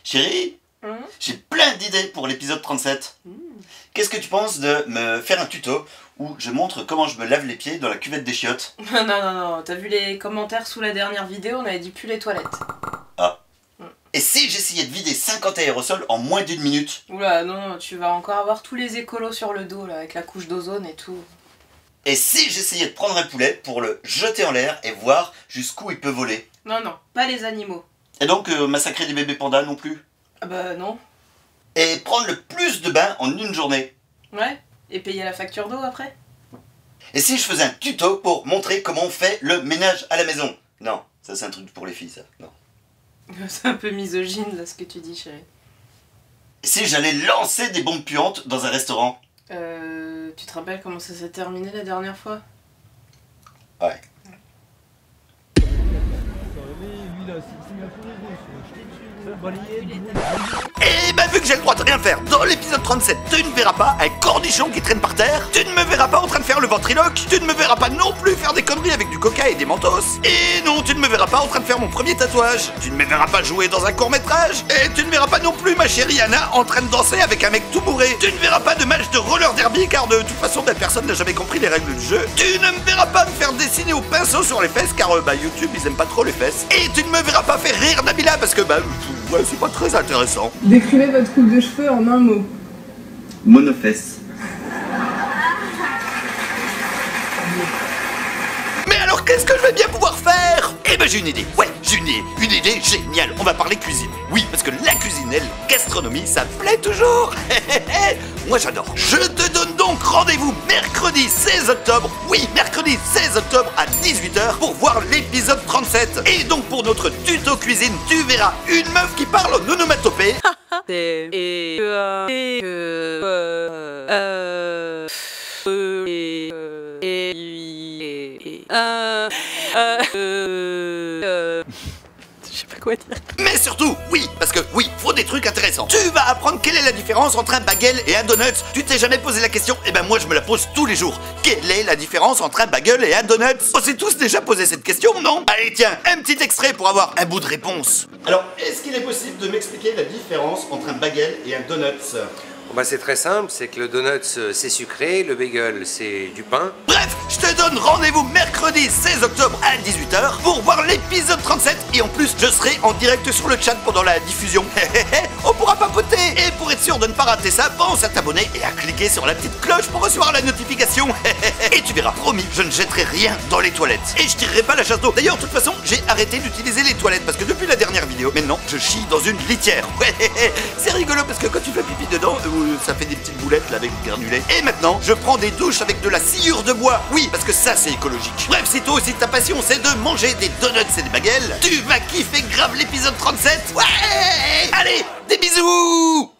Chérie, j'ai plein d'idées pour l'épisode 37. Qu'est-ce que tu penses de me faire un tuto où je montre comment je me lave les pieds dans la cuvette des chiottes? Non, t'as vu les commentaires sous la dernière vidéo, on avait dit plus les toilettes. Ah. Et si j'essayais de vider 50 aérosols en moins d'1 minute? Oula, non, tu vas encore avoir tous les écolos sur le dos, là, avec la couche d'ozone et tout. Et si j'essayais de prendre un poulet pour le jeter en l'air et voir jusqu'où il peut voler? Non, pas les animaux. Et donc massacrer des bébés pandas non plus? Ah bah non. Et prendre le plus de bains en une journée? Ouais, et payer la facture d'eau après? Et si je faisais un tuto pour montrer comment on fait le ménage à la maison? Non, ça c'est un truc pour les filles, ça. Non. C'est un peu misogyne, là, ce que tu dis, chérie. Et si j'allais lancer des bombes puantes dans un restaurant? Tu te rappelles comment ça s'est terminé la dernière fois? Ouais. Et bah vu que j'ai le droit de rien faire, dans l'épisode 37, tu ne verras pas un cornichon qui traîne par terre, tu ne me verras pas en train de faire le ventriloque, tu ne me verras pas non plus faire des conneries avec du coca et des mentos, et non, tu ne me verras pas en train de faire mon premier tatouage, tu ne me verras pas jouer dans un court-métrage, et tu ne verras pas non plus ma chérie Anna en train de danser avec un mec tout bourré, tu ne verras pas de match de roller derby car de toute façon personne n'a jamais compris les règles du jeu, tu ne me verras pas me faire dessiner au pinceau sur les fesses car YouTube ils aiment pas trop les fesses, et tu ne me verras pas faire rire Nabila parce que ouais, c'est pas très intéressant. Décrivez votre coupe de cheveux en un mot. Monofesse. Mais alors qu'est-ce que je vais bien pouvoir faire? Eh ben j'ai une idée, ouais, j'ai une idée géniale. On va parler cuisine. Oui, parce que la cuisine et la gastronomie, ça plaît toujours. Moi j'adore. Je te donne donc rendez-vous mercredi 16 octobre. Oui, mercredi 16 octobre à 18 h pour voir l'épisode 37. Et donc pour notre tuto cuisine, tu verras une meuf qui parle en onomatopée. Je sais pas quoi dire. Mais surtout, oui, parce que oui, faut des trucs intéressants. Tu vas apprendre quelle est la différence entre un bagel et un donut. Tu t'es jamais posé la question? Eh ben moi je me la pose tous les jours. Quelle est la différence entre un bagel et un donut? On s'est tous déjà posé cette question, non? Allez tiens, un petit extrait pour avoir un bout de réponse. Alors, est-ce qu'il est possible de m'expliquer la différence entre un bagel et un donut? Bah c'est très simple, c'est que le donut c'est sucré, le bagel c'est du pain. Bref, je te donne rendez-vous mercredi 16 octobre à 18 h pour voir l'épisode 37 et en plus je serai en direct sur le chat pendant la diffusion. On pourra papoter et pour être sûr de ne pas rater ça, pense à t'abonner et à cliquer sur la petite cloche pour recevoir la notification. Et tu verras, promis, je ne jetterai rien dans les toilettes et je tirerai pas la chasse d'eau. D'ailleurs, de toute façon, j'ai arrêté d'utiliser les toilettes parce que depuis la dernière vidéo, maintenant je chie dans une litière. C'est rigolo parce que quand tu fais pipi dedans, ça fait des petites boulettes là avec du granulé. Et maintenant, je prends des douches avec de la sciure de bois. Oui, parce que ça c'est écologique. Bref, si toi aussi ta passion c'est de manger des donuts et des bagels, tu vas kiffer grave l'épisode 37. Ouais! Allez, des bisous!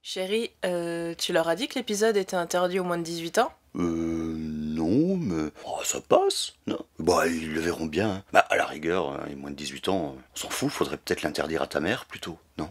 Chérie, tu leur as dit que l'épisode était interdit aux moins de 18 ans? Non, mais... Oh, ça passe, non? Bah, ils le verront bien. Hein. Bah, à la rigueur, les moins de 18 ans, on s'en fout, faudrait peut-être l'interdire à ta mère, plutôt, non?